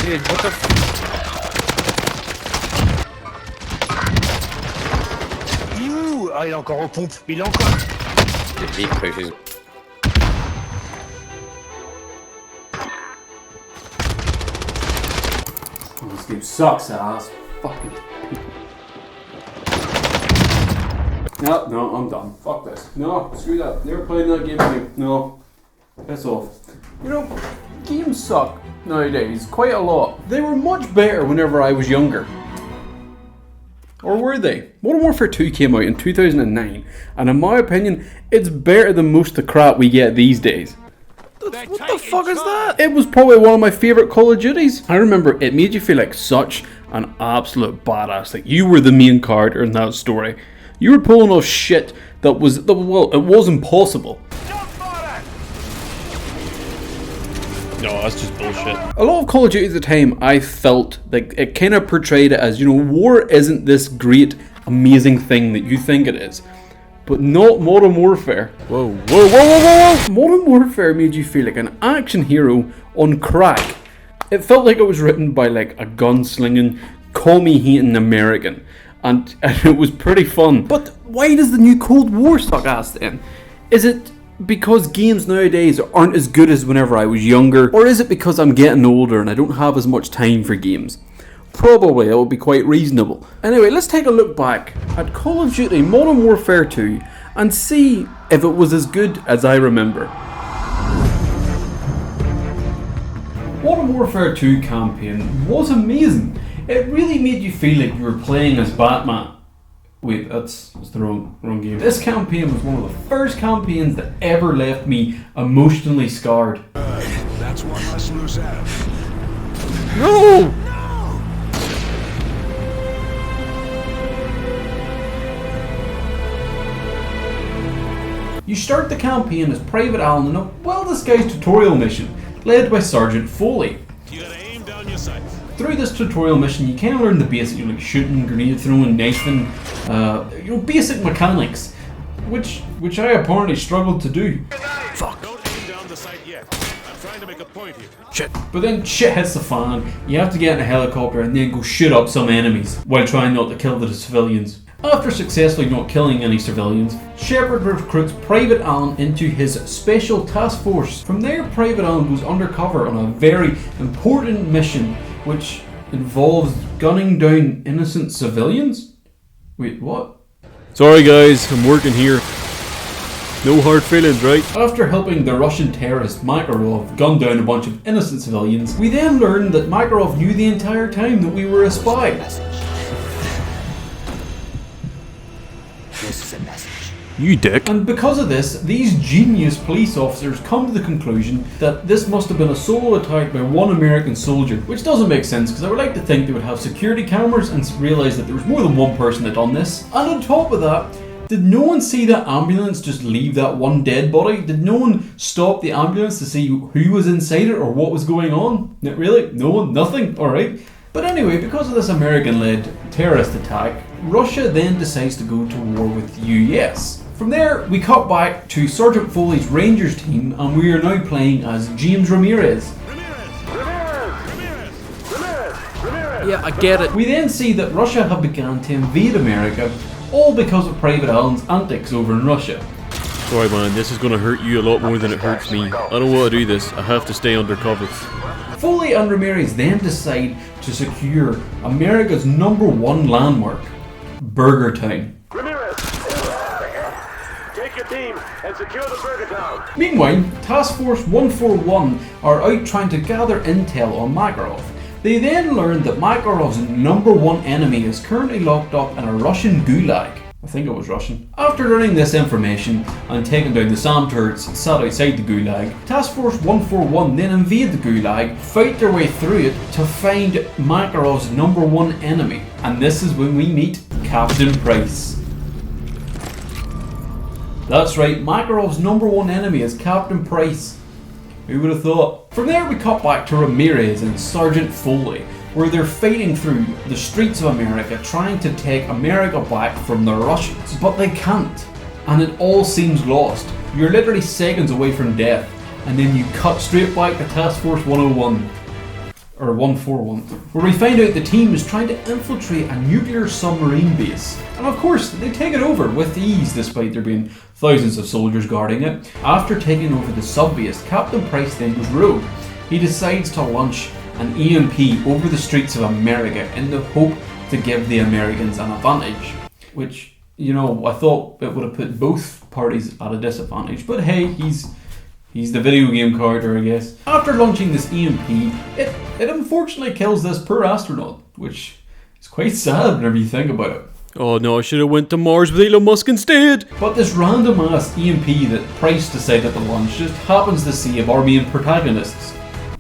Dude, what the f... Ouh, ah, il est encore en pompe. Il est encore... The beat pushes. This game sucks ass. Fucking people. No, I'm done. Fuck this. No, screw that. Never playing that game again. No. Piss off. You know, games suck nowadays quite a lot. They were much better whenever I was younger. Or were they? Modern Warfare 2 came out in 2009, and in my opinion, it's better than most of the crap we get these days. What the fuck is that? It was probably one of my favourite Call of Duties. I remember it made you feel like such an absolute badass. Like you were the main character in that story. You were pulling off shit that was, well, it was impossible. No, that's just bullshit. A lot of Call of Duty at the time, I felt like it kind of portrayed it as, you know, war isn't this great, amazing thing that you think it is. But not Modern Warfare. Whoa, whoa, whoa, whoa, whoa, whoa! Modern Warfare made you feel like an action hero on crack. It felt like it was written by like a gunslinging, commie-hating American. And it was pretty fun. But why does the new Cold War suck ass then? Is it because games nowadays aren't as good as whenever I was younger? Or is it because I'm getting older and I don't have as much time for games? Probably, that would be quite reasonable. Anyway, let's take a look back at Call of Duty Modern Warfare 2 and see if it was as good as I remember. Modern Warfare 2 campaign was amazing. It really made you feel like you were playing as Batman. Wait, that's the wrong game. This campaign was one of the first campaigns that ever left me emotionally scarred. That's one less loose end. No! You start the campaign as Private Allen in a well-disguised tutorial mission, led by Sergeant Foley. You gotta aim down your sights. Through this tutorial mission, you kind of learn the basic, like shooting, grenade throwing, knifing, basic mechanics, which I apparently struggled to do. Fuck. Don't aim down the sight yet. I'm trying to make a point here. Shit. But then shit hits the fan. You have to get in a helicopter and then go shoot up some enemies while trying not to kill the civilians. After successfully not killing any civilians, Shepard recruits Private Allen into his special task force. From there, Private Allen goes undercover on a very important mission which involves gunning down innocent civilians? Wait, what? Sorry guys, I'm working here. No hard feelings, right? After helping the Russian terrorist Makarov gun down a bunch of innocent civilians, we then learned that Makarov knew the entire time that we were a spy. This is a message. You dick. And because of this, these genius police officers come to the conclusion that this must have been a solo attack by one American soldier, which doesn't make sense because I would like to think they would have security cameras and realise that there was more than one person that done this. And on top of that, did no one see that ambulance just leave that one dead body? Did no one stop the ambulance to see who was inside it or what was going on? Not really? No one? Nothing? Alright. But anyway, because of this American-led terrorist attack, Russia then decides to go to war with the US. From there, we cut back to Sergeant Foley's Rangers team and we are now playing as James Ramirez. Yeah, I get it. We then see that Russia have begun to invade America, all because of Private Allen's antics over in Russia. Sorry man, this is gonna hurt you a lot more than it hurts me. I don't want to do this, I have to stay undercover. Foley and Ramirez then decide to secure America's #1 landmark, Burger Town. Ramirez! Take your team and secure the Burger Town. Meanwhile, Task Force 141 are out trying to gather intel on Makarov. They then learn that Makarov's #1 enemy is currently locked up in a Russian gulag. I think it was Russian. After learning this information and taking down the SAM turrets sat outside the gulag, Task Force 141 then invade the gulag, fight their way through it to find Makarov's #1 enemy. And this is when we meet Captain Price. That's right, Makarov's #1 enemy is Captain Price. Who would have thought? From there we cut back to Ramirez and Sergeant Foley, where they're fighting through the streets of America trying to take America back from the Russians. But they can't, and it all seems lost. You're literally seconds away from death. and then you cut straight back to Task Force 101. Or 141, where we find out the team is trying to infiltrate a nuclear submarine base. And of course, they take it over with ease despite there being thousands of soldiers guarding it. After taking over the sub base, Captain Price then goes rogue. He decides to launch an EMP over the streets of America in the hope to give the Americans an advantage. Which, you know, I thought it would have put both parties at a disadvantage. But hey, he's the video game character, I guess. After launching this EMP, it unfortunately kills this poor astronaut, which is quite sad whenever you think about it. Oh no, I should have went to Mars with Elon Musk instead. But this random ass EMP that Price decided to launch just happens to save our main protagonists.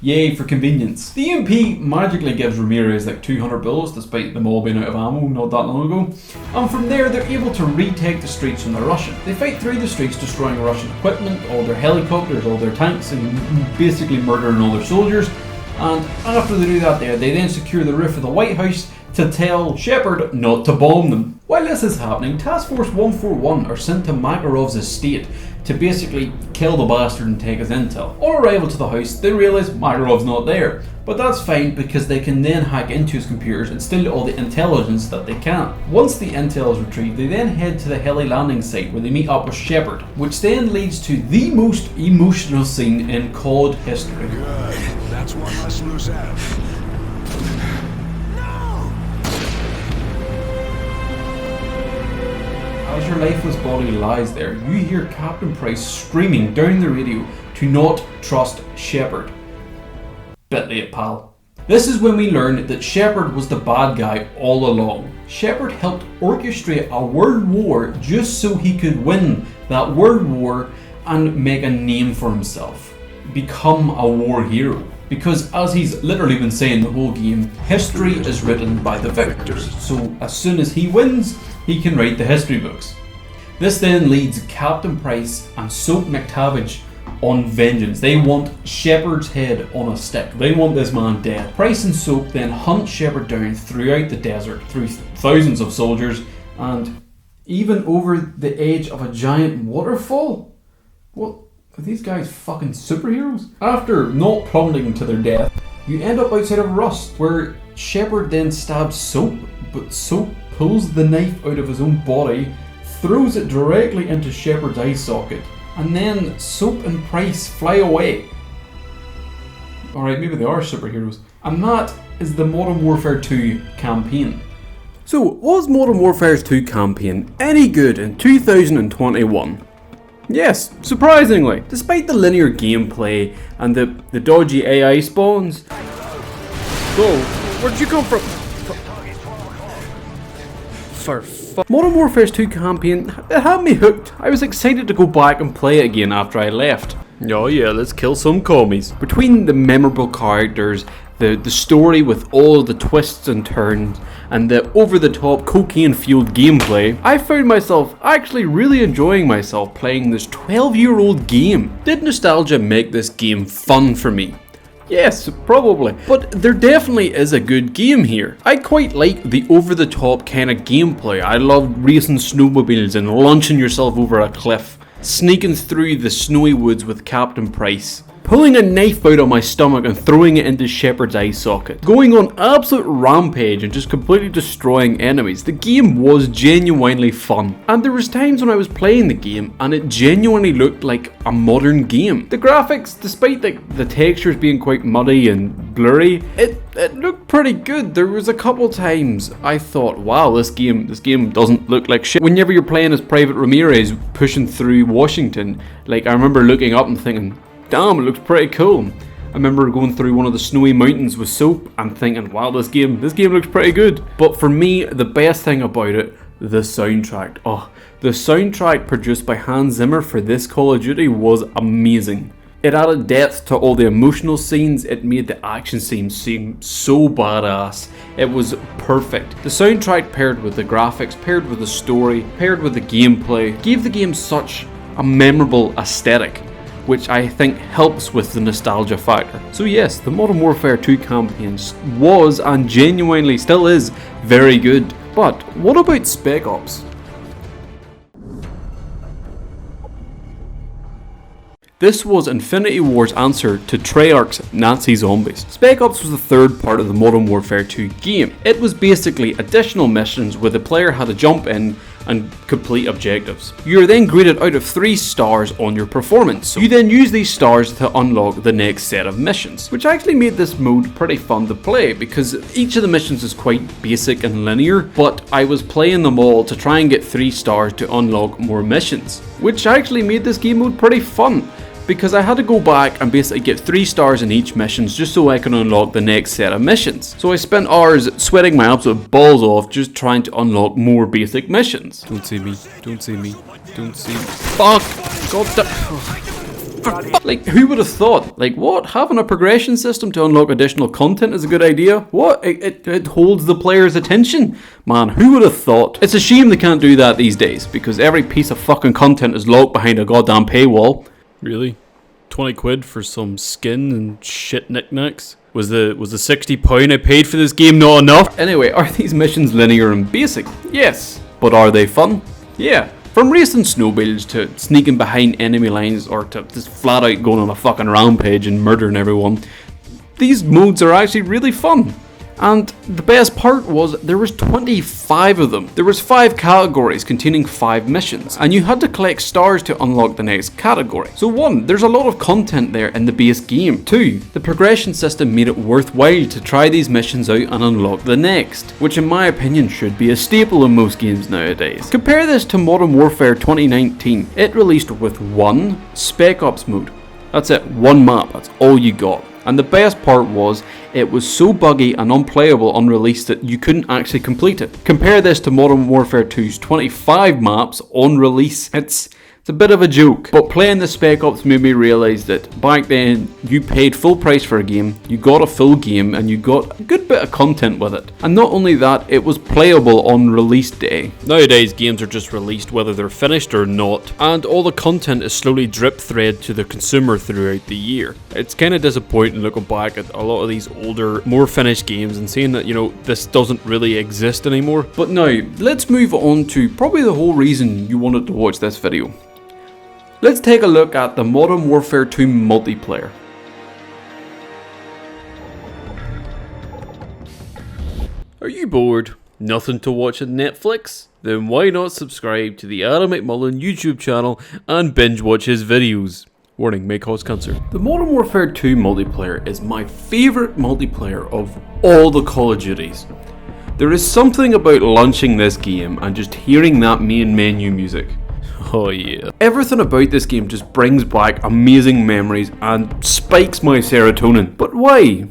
Yay for convenience. The EMP magically gives Ramirez like 200 bullets despite them all being out of ammo not that long ago. And from there they're able to retake the streets from the Russian. They fight through the streets destroying Russian equipment, all their helicopters, all their tanks, and basically murdering all their soldiers. And after they do that they then secure the roof of the White House to tell Shepard not to bomb them. While this is happening, Task Force 141 are sent to Makarov's estate to basically kill the bastard and take his intel. On arrival to the house, they realise Makarov's not there, but that's fine because they can then hack into his computers and steal all the intelligence that they can. Once the intel is retrieved, they then head to the heli landing site where they meet up with Shepard, which then leads to the most emotional scene in COD history. Good. That's one less loose end. As your lifeless body lies there, you hear Captain Price screaming down the radio to not trust Shepard. Bit late, pal. This is when we learn that Shepard was the bad guy all along. Shepard helped orchestrate a world war just so he could win that world war and make a name for himself. Become a war hero. Because as he's literally been saying the whole game, history is written by the victors. So as soon as he wins, he can write the history books. This then leads Captain Price and Soap McTavish on vengeance. They want Shepard's head on a stick. They want this man dead. Price and Soap then hunt Shepard down throughout the desert, through thousands of soldiers, and even over the edge of a giant waterfall. What? Are these guys fucking superheroes? After not plummeting to their death, you end up outside of Rust, where Shepard then stabs Soap, but Soap pulls the knife out of his own body, throws it directly into Shepard's eye socket, and then Soap and Price fly away. Alright, maybe they are superheroes. And that is the Modern Warfare 2 campaign. So, was Modern Warfare 2 campaign any good in 2021? Yes, surprisingly. Despite the linear gameplay and the dodgy AI spawns. Whoa, where'd you come from? Modern Warfare 2 campaign, it had me hooked. I was excited to go back and play it again after I left. Oh yeah, let's kill some commies. Between the memorable characters, the story with all of the twists and turns, and the over-the-top cocaine-fueled gameplay, I found myself actually really enjoying myself playing this 12-year-old game. Did nostalgia make this game fun for me? Yes, probably. But there definitely is a good game here. I quite like the over-the-top kind of gameplay. I love racing snowmobiles and launching yourself over a cliff, sneaking through the snowy woods with Captain Price, pulling a knife out of my stomach and throwing it into Shepard's eye socket, going on absolute rampage and just completely destroying enemies. The game was genuinely fun, and there was times when I was playing the game and it genuinely looked like a modern game. The graphics, despite the textures being quite muddy and blurry, it looked pretty good. There was a couple times I thought, wow, this game doesn't look like shit. Whenever you're playing as Private Ramirez pushing through Washington, like I remember looking up and thinking, damn, it looks pretty cool. I remember going through one of the snowy mountains with Soap and thinking, wow, this game looks pretty good. But for me, the best thing about it, the soundtrack. Oh, the soundtrack produced by Hans Zimmer for this Call of Duty was amazing. It added depth to all the emotional scenes. It made the action scenes seem so badass. It was perfect. The soundtrack paired with the graphics, paired with the story, paired with the gameplay, gave the game such a memorable aesthetic, which I think helps with the nostalgia factor. So yes, the Modern Warfare 2 campaign was and genuinely still is very good. But what about Spec Ops? This was Infinity Ward's answer to Treyarch's Nazi Zombies. Spec Ops was the third part of the Modern Warfare 2 game. It was basically additional missions where the player had to jump in and complete objectives. You are then graded out of 3 stars on your performance. You then use these stars to unlock the next set of missions, which actually made this mode pretty fun to play because each of the missions is quite basic and linear, but I was playing them all to try and get 3 stars to unlock more missions, which actually made this game mode pretty fun, because I had to go back and basically get 3 stars in each missions just so I can unlock the next set of missions. So I spent hours sweating my absolute balls off just trying to unlock more basic missions. Don't see me, don't see me, don't see me. Fuck! God damn. Like, who would have thought? Like, what? Having a progression system to unlock additional content is a good idea? What? It holds the player's attention? Man, who would have thought? It's a shame they can't do that these days, because every piece of fucking content is locked behind a goddamn paywall. Really? 20 quid for some skin and shit knickknacks? Was the £60 I paid for this game not enough? Anyway, are these missions linear and basic? Yes. But are they fun? Yeah. From racing snowmobiles to sneaking behind enemy lines or to just flat out going on a fucking rampage and murdering everyone, these modes are actually really fun. And the best part was there was 25 of them. There was 5 categories containing 5 missions, and you had to collect stars to unlock the next category. So 1, there's a lot of content there in the base game. 2, the progression system made it worthwhile to try these missions out and unlock the next, which in my opinion should be a staple in most games nowadays. Compare this to Modern Warfare 2019. It released with 1 Spec Ops mode. That's it, 1 map, that's all you got. And the best part was, it was so buggy and unplayable on release that you couldn't actually complete it. Compare this to Modern Warfare 2's 25 maps on release. It's a bit of a joke, but playing the Spec Ops made me realise that back then you paid full price for a game, you got a full game, and you got a good bit of content with it. And not only that, it was playable on release day. Nowadays games are just released whether they're finished or not, and all the content is slowly drip thread to the consumer throughout the year. It's kind of disappointing looking back at a lot of these older, more finished games and seeing that, you know, this doesn't really exist anymore. But now, let's move on to probably the whole reason you wanted to watch this video. Let's take a look at the Modern Warfare 2 multiplayer. Are you bored? Nothing to watch on Netflix? Then why not subscribe to the Adam McMullen YouTube channel and binge watch his videos. Warning, may cause cancer. The Modern Warfare 2 multiplayer is my favourite multiplayer of all the Call of Duties. There is something about launching this game and just hearing that main menu music. Oh yeah. Everything about this game just brings back amazing memories and spikes my serotonin. But why?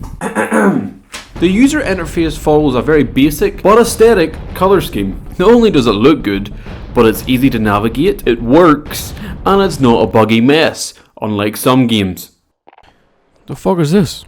The user interface follows a very basic but aesthetic colour scheme. Not only does it look good, but it's easy to navigate, it works, and it's not a buggy mess, unlike some games. The fuck is this?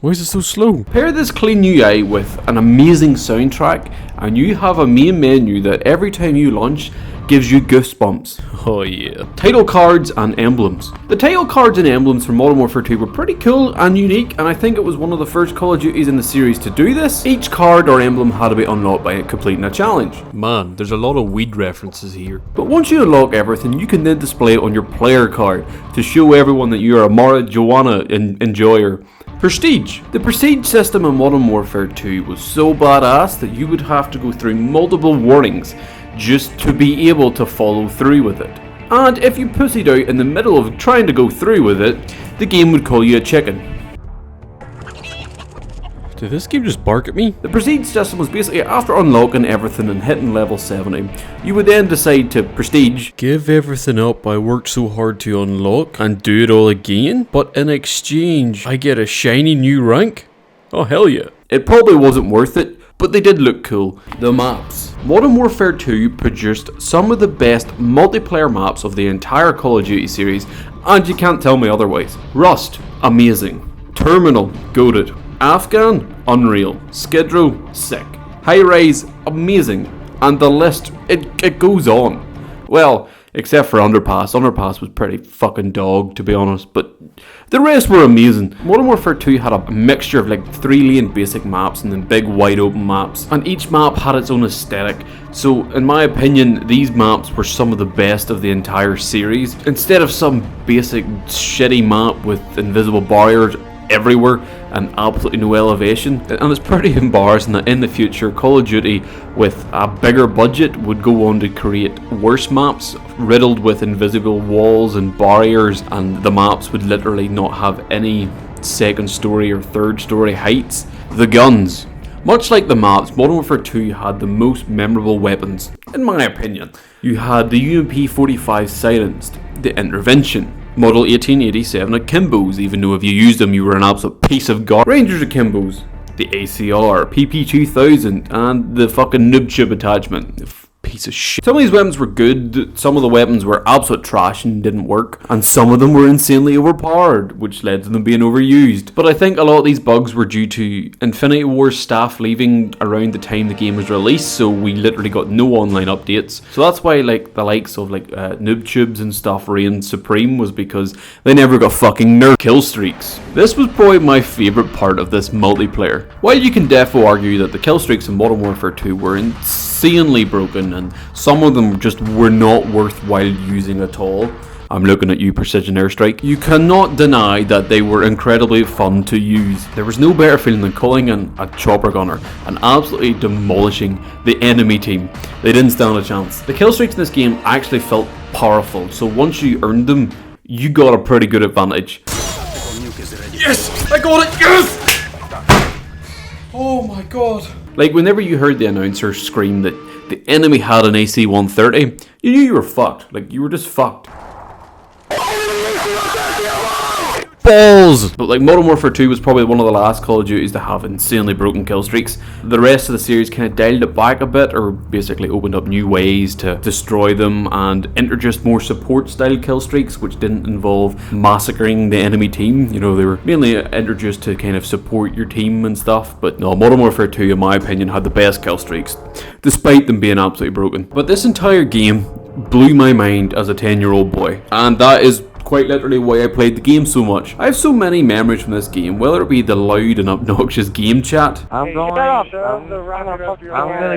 Why is it so slow? Pair this clean UI with an amazing soundtrack, and you have a main menu that every time you launch gives you goosebumps. Oh yeah. Title cards and emblems. The title cards and emblems for Modern Warfare 2 were pretty cool and unique, and I think it was one of the first Call of Duties in the series to do this. Each card or emblem had to be unlocked by completing a challenge. Man, there's a lot of weed references here. But once you unlock everything, you can then display it on your player card to show everyone that you are a marijuana enjoyer. Prestige. The prestige system in Modern Warfare 2 was so badass that you would have to go through multiple warnings just to be able to follow through with it. And if you pussied out in the middle of trying to go through with it, the game would call you a chicken. Did this game just bark at me? The prestige system was basically after unlocking everything and hitting level 70, you would then decide to prestige. Give everything up I worked so hard to unlock and do it all again, but in exchange I get a shiny new rank? Oh hell yeah. It probably wasn't worth it, but they did look cool. The maps. Modern Warfare 2 produced some of the best multiplayer maps of the entire Call of Duty series, and you can't tell me otherwise. Rust, amazing. Terminal, goated. Afghan, unreal. Skid Row, sick. High Rise, amazing. And the list, it goes on. Well, except for Underpass. Underpass was pretty fucking dog, to be honest, but the rest were amazing. Modern Warfare 2 had a mixture of like 3-lane basic maps and then big wide open maps, and each map had its own aesthetic. So in my opinion, these maps were some of the best of the entire series. Instead of some basic shitty map with invisible barriers everywhere and absolutely no elevation. And it's pretty embarrassing that in the future Call of Duty with a bigger budget would go on to create worse maps riddled with invisible walls and barriers, and the maps would literally not have any second story or third story heights. The guns. Much like the maps, Modern Warfare 2 had the most memorable weapons, in my opinion. You had the UMP-45 silenced, the Intervention, Model 1887 Akimbos, even though if you used them you were an absolute piece of garbage. Rangers Akimbos, the ACR, PP2000, and the fucking noob tube attachment. Piece of shit. Some of these weapons were good, some of the weapons were absolute trash and didn't work, and some of them were insanely overpowered, which led to them being overused. But I think a lot of these bugs were due to Infinity War staff leaving around the time the game was released, so we literally got no online updates. So that's why like the likes of like noob tubes and stuff reigned supreme, was because they never got fucking nerf kill streaks. This was probably my favourite part of this multiplayer. While you can defo argue that the kill streaks in Modern Warfare 2 were insanely broken, and some of them just were not worthwhile using at all. I'm looking at you, Precision Airstrike. You cannot deny that they were incredibly fun to use. There was no better feeling than calling in a chopper gunner and absolutely demolishing the enemy team. They didn't stand a chance. The kill streaks in this game actually felt powerful, so once you earned them, you got a pretty good advantage. Yes! I got it! Yes! Oh my god. Like, whenever you heard the announcer scream that the enemy had an AC-130, you knew you were fucked. Like, you were just fucked. Balls! But like, Modern Warfare 2 was probably one of the last Call of Duties to have insanely broken kill streaks. The rest of the series kind of dialed it back a bit, or basically opened up new ways to destroy them and introduced more support style kill streaks, which didn't involve massacring the enemy team. You know, they were mainly introduced to kind of support your team and stuff. But no, Modern Warfare 2 in my opinion had the best kill streaks, despite them being absolutely broken. But this entire game blew my mind as a 10-year-old boy, and that is quite literally why I played the game so much. I have so many memories from this game, whether it be the loud and obnoxious game chat, I'm gonna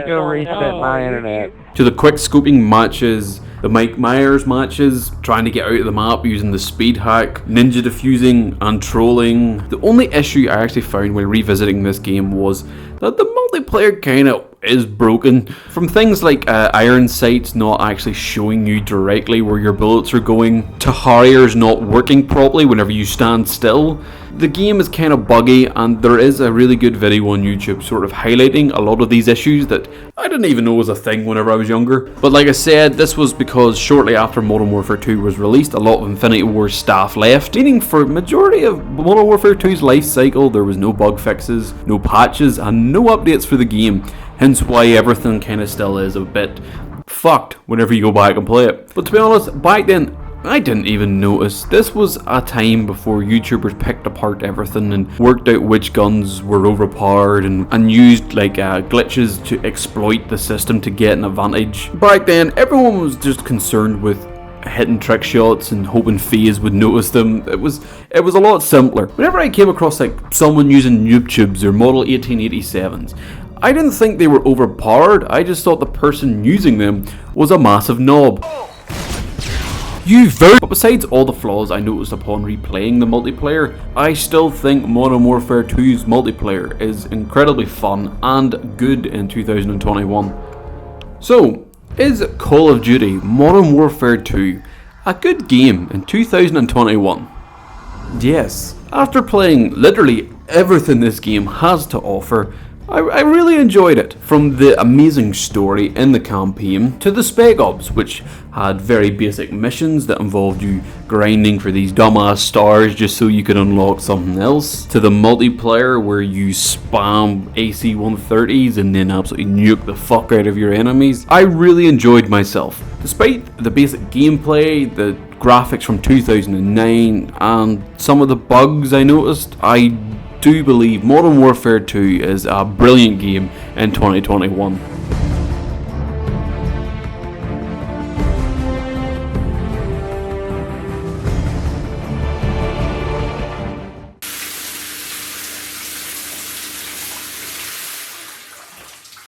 go reset my internet, to the quick scoping matches, the Mike Myers matches, trying to get out of the map using the speed hack, ninja defusing and trolling. The only issue I actually found while revisiting this game was that the multiplayer kinda is broken. From things like iron sights not actually showing you directly where your bullets are going, to Harriers not working properly whenever you stand still. The game is kind of buggy, and there is a really good video on YouTube sort of highlighting a lot of these issues that I didn't even know was a thing whenever I was younger. But like I said, this was because shortly after Modern Warfare 2 was released, a lot of Infinity War staff left, meaning for majority of Modern Warfare 2's life cycle there was no bug fixes, no patches, and no updates for the game. Hence why everything kind of still is a bit fucked whenever you go back and play it. But to be honest, back then I didn't even notice. This was a time before YouTubers picked apart everything and worked out which guns were overpowered and used like glitches to exploit the system to get an advantage. Back then everyone was just concerned with hitting trick shots and hoping FaZe would notice them. It was a lot simpler. Whenever I came across like someone using noob tubes or Model 1887s, I didn't think they were overpowered, I just thought the person using them was a massive knob. But besides all the flaws I noticed upon replaying the multiplayer, I still think Modern Warfare 2's multiplayer is incredibly fun and good in 2021. So, is Call of Duty Modern Warfare 2 a good game in 2021? Yes. After playing literally everything this game has to offer, I really enjoyed it. From the amazing story in the campaign to the Spec Ops, which had very basic missions that involved you grinding for these dumbass stars just so you could unlock something else, to the multiplayer where you spam AC-130s and then absolutely nuke the fuck out of your enemies. I really enjoyed myself. Despite the basic gameplay, the graphics from 2009 and some of the bugs I noticed, I do believe Modern Warfare 2 is a brilliant game in 2021.